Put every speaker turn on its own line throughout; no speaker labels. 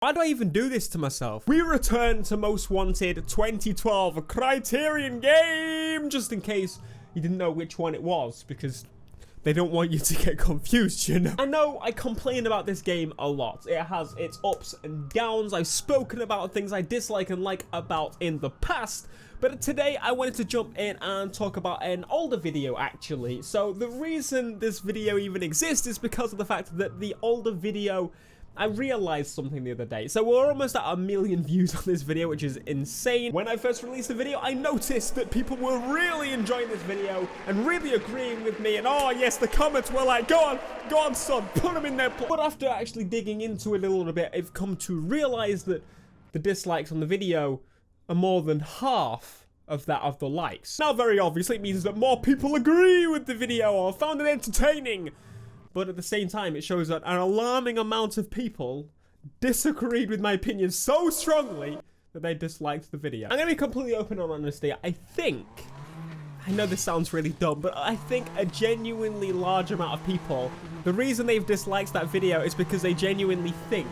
Why do I even do this to myself? We return to Most Wanted 2012, a Criterion game, just in case you didn't know which one it was, because they don't want you to get confused, you know? I know I complain about this game a lot. It has its ups and downs. I've spoken about things I dislike and like about in the past, but today I wanted to jump in and talk about an older video, actually. So the reason this video even exists is because of the fact that the older video, I realized something the other day. So we're almost at 1 million views on this video, which is insane. When I first released the video, I noticed that people were really enjoying this video and really agreeing with me. And oh yes, the comments were like, go on son, put them in their place. But after actually digging into it a little bit, I've come to realize that the dislikes on the video are more than half of that of the likes. Now, very obviously, it means that more people agree with the video or found it entertaining. But at the same time, it shows that an alarming amount of people disagreed with my opinion so strongly that they disliked the video. I'm going to be completely open and honest. I know this sounds really dumb, but I think a genuinely large amount of people, the reason they've disliked that video is because they genuinely think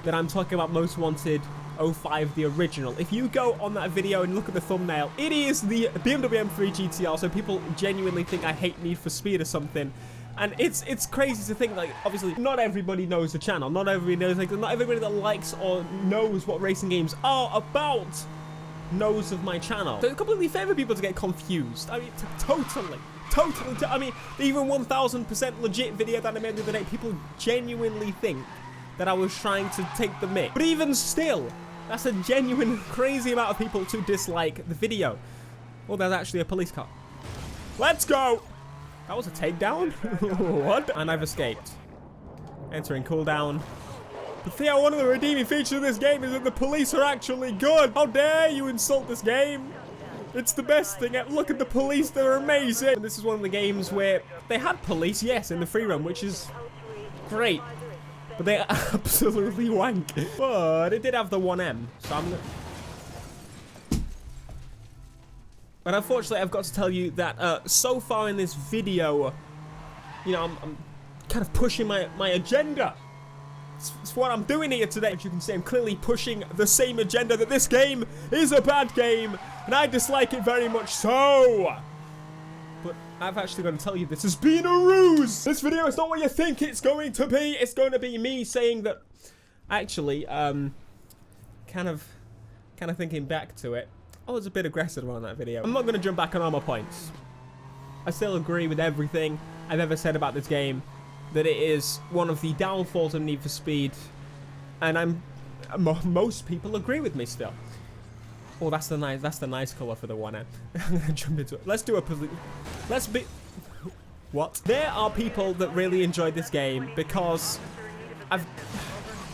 that I'm talking about Most Wanted 05, the original. If you go on that video and look at the thumbnail, it is the BMW M3 GTR, so people genuinely think I hate Need for Speed or something. And it's crazy to think, like, obviously, not everybody knows the channel. Not everybody knows, like, not everybody that likes or knows what racing games are about knows of my channel. So it's completely fair for people to get confused. I mean, totally. I mean, even 1000% legit video that I made the other day, people genuinely think that I was trying to take the mick. But even still, that's a genuine, crazy amount of people to dislike the video. Well, there's actually a police car. Let's go! That was a takedown? What? And I've escaped. Entering cooldown. But Theo, one of the redeeming features of this game is that the police are actually good. How dare you insult this game? It's the best thing. Look at the police, they're amazing. And this is one of the games where they had police, yes, in the free roam, which is great. But they're absolutely wank. But it did have the 1M, so I'm gonna... But unfortunately, I've got to tell you that so far in this video, you know, I'm kind of pushing my agenda. It's what I'm doing here today. As you can see, I'm clearly pushing the same agenda that this game is a bad game, and I dislike it very much so. But I've actually got to tell you, this has been a ruse. This video is not what you think it's going to be. It's going to be me saying that, actually, kind of thinking back to it. I was a bit aggressive on that video. I'm not going to jump back on all my points. I still agree with everything I've ever said about this game, that it is one of the downfalls of Need for Speed, and most people agree with me still. Oh, that's the nice color for the 1M. I'm gonna jump into it. What? There are people that really enjoyed this game because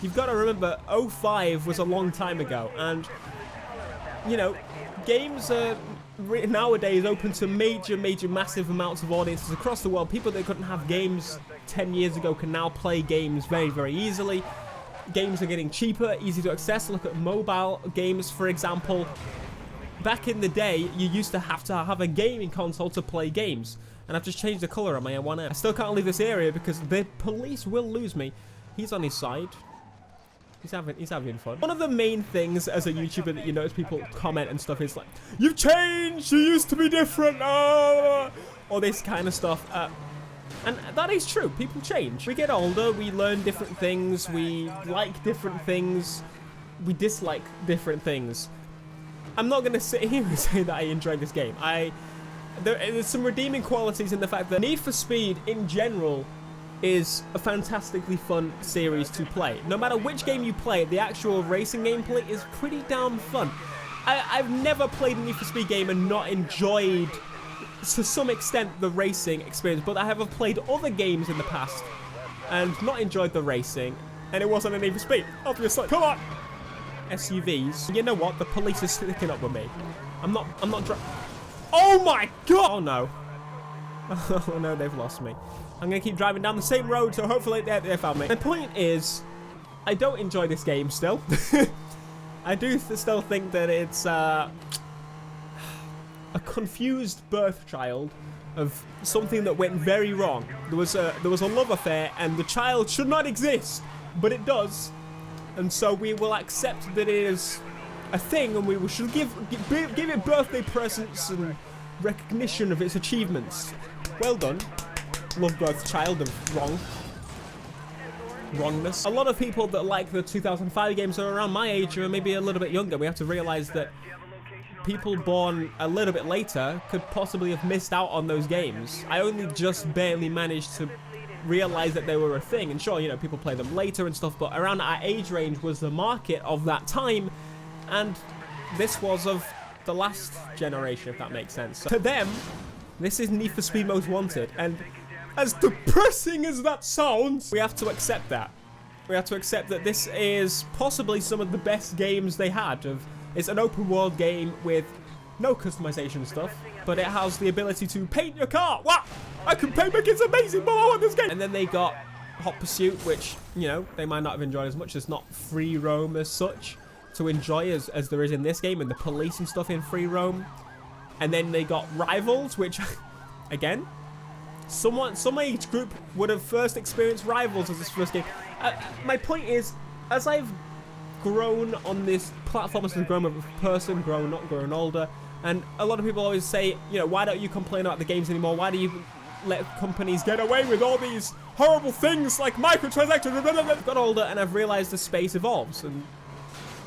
you've got to remember 05 was a long time ago, and you know, games are nowadays open to massive amounts of audiences across the world. People that couldn't have games 10 years ago can now play games very easily. Games are getting cheaper, easy to access. Look at mobile games, for example. Back in the day, you used to have a gaming console to play games. And I've just changed the color on my M1M. I still can't leave this area because the police will lose me. He's on his side. He's having fun. One of the main things as a YouTuber that you notice people comment and stuff is like, you've changed, you used to be different, all this kind of stuff. And that is true, people change. We get older, we learn different things, we like different things, we dislike different things. I'm not going to sit here and say that I enjoyed this game. There's some redeeming qualities in the fact that Need for Speed in general is a fantastically fun series to play. No matter which game you play, the actual racing gameplay is pretty damn fun. I've never played a Need for Speed game and not enjoyed, to some extent, the racing experience, but I have played other games in the past and not enjoyed the racing, and it wasn't a Need for Speed, obviously. Come on! SUVs. You know what? The police are sticking up with me. I'm not Oh my god! Oh no. Oh no, they've lost me. I'm going to keep driving down the same road, so hopefully they found me. The point is, I don't enjoy this game still. I do still think that it's a confused birth child of something that went very wrong. There was a love affair, and the child should not exist, but it does. And so we will accept that it is a thing, and we should give it birthday presents and recognition of its achievements. Well done, Lovebirth child of wrongness. A lot of people that like the 2005 games are around my age or maybe a little bit younger. We have to realize that people born a little bit later could possibly have missed out on those games. I only just barely managed to realize that they were a thing, and sure, you know, people play them later and stuff, but around our age range was the market of that time, and this was of the last generation, if that makes sense. So to them, this is Need for Speed Most Wanted, and as depressing as that sounds, we have to accept that. We have to accept that this is possibly some of the best games they had. It's an open world game with no customization stuff, but it has the ability to paint your car. What? I can paint my kids amazing, but I want this game. And then they got Hot Pursuit, which, you know, they might not have enjoyed as much. It's not free roam as such to enjoy as there is in this game, and the police and stuff in free roam. And then they got Rivals, which, again, some age group would have first experienced Rivals as this first game. My point is, as I've grown on this platform, as I've grown as a person, grown older, and a lot of people always say, you know, why don't you complain about the games anymore? Why do you let companies get away with all these horrible things like microtransactions? I've got older and I've realized the space evolves, and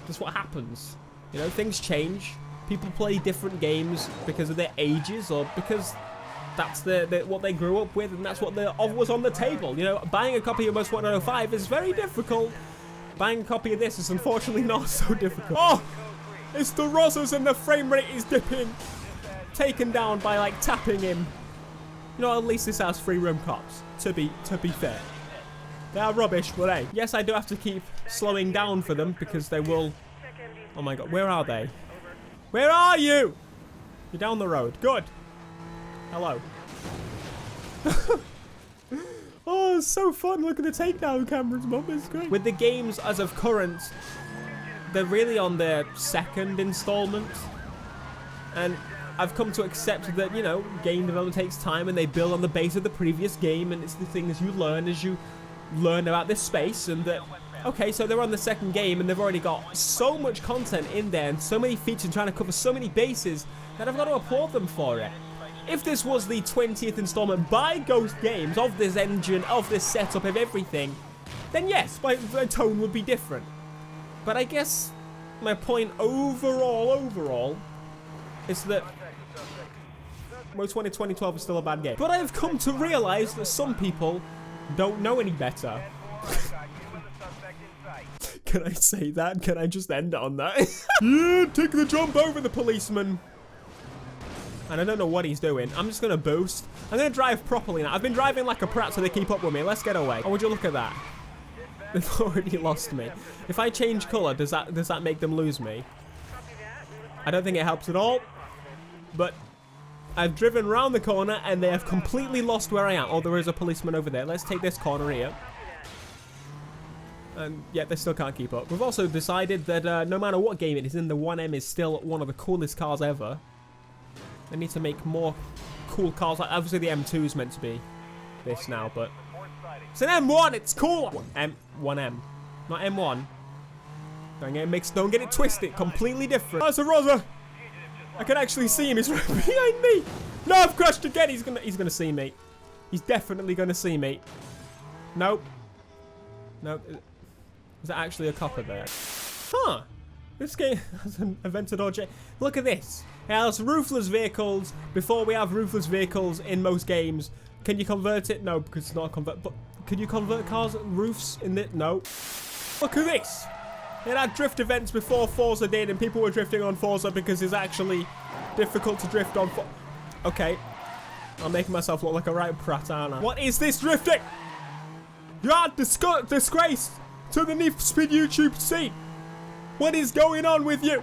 that's what happens. You know, things change. People play different games because of their ages, or because that's what they grew up with, and that's what was on the table. You know, buying a copy of Most Wanted 05 is very difficult. Buying a copy of this is unfortunately not so difficult. Oh, it's the Rosas and the frame rate is dipping. Taken down by like tapping him. You know, at least this has free roam cops. To be fair, they are rubbish, but hey, yes, I do have to keep slowing down for them because they will. Oh my god, where are they? Where are you? You're down the road. Good. Hello. Oh, it's so fun. Look at the takedown cameras, Mum. It's great. With the games as of current, they're really on their second installment. And I've come to accept that, you know, game development takes time and they build on the base of the previous game, and it's the things you learn as you learn about this space, and that, okay, so they're on the second game and they've already got so much content in there and so many features and trying to cover so many bases that I've got to applaud them for it. If this was the 20th installment by Ghost Games of this engine, of this setup, of everything, then yes, my tone would be different. But I guess my point overall is that Most Wanted 2012 is still a bad game. But I've come to realize that some people don't know any better. Can I say that? Can I just end it on that? Yeah, take the jump over the policeman. And I don't know what he's doing. I'm just going to boost. I'm going to drive properly now. I've been driving like a prat so they keep up with me. Let's get away. Oh, would you look at that? They've already lost me. If I change colour, does that make them lose me? I don't think it helps at all. But I've driven around the corner and they have completely lost where I am. Oh, there is a policeman over there. Let's take this corner here. And yeah, they still can't keep up. We've also decided that no matter what game it is in, the 1M is still one of the coolest cars ever. They need to make more cool cars. Like, obviously the M2 is meant to be this now, but it's an M1. It's cool. 1M, not M1. Don't get it twisted. Completely different. Oh, it's a Rosa. I can actually see him. He's right behind me. No, I've crashed again. He's gonna see me. He's definitely gonna see me. Nope. Nope. Is that actually a copper there? Huh. This game has an Aventador J. Look at this. It has roofless vehicles before we have roofless vehicles in most games. Can you convert it? No, because it's not a convert. But can you convert cars roofs in it? No. Look at this. It had drift events before Forza did, and people were drifting on Forza because it's actually difficult to drift on. Okay. I'm making myself look like a right prat, aren't I? What is this drifting? You are disgrace to the Need for Speed YouTube scene. What is going on with you?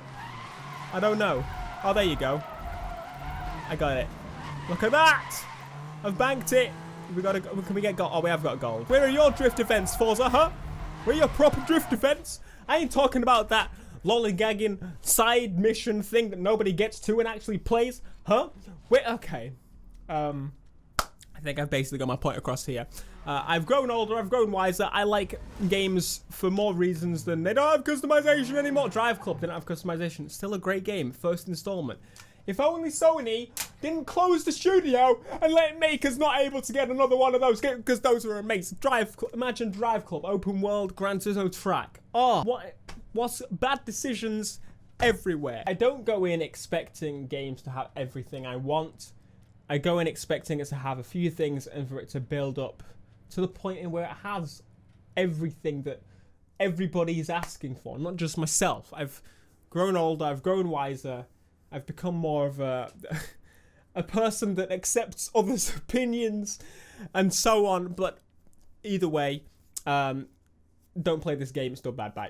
I don't know. Oh, there you go. I got it. Look at that. I've banked it. Can we get gold? Oh, we have got gold. Where are your drift events, Forza, huh? Where are your proper drift events? I ain't talking about that lollygagging side mission thing that nobody gets to and actually plays, huh? Wait, okay. I I think I've basically got my point across here. I've grown older, I've grown wiser. I like games for more reasons than they don't have customization anymore. Drive Club didn't have customization. It's still a great game. First installment. If only Sony didn't close the studio and let makers not able to get another one of those, because those are amazing. Imagine Drive Club, open world, Gran Turismo track. Oh, what's bad decisions everywhere. I don't go in expecting games to have everything I want. I go in expecting it to have a few things and for it to build up to the point in where it has everything that everybody is asking for, not just myself. I've grown older, I've grown wiser, I've become more of a person that accepts others' opinions and so on. But either way, don't play this game, it's still bad. Bye.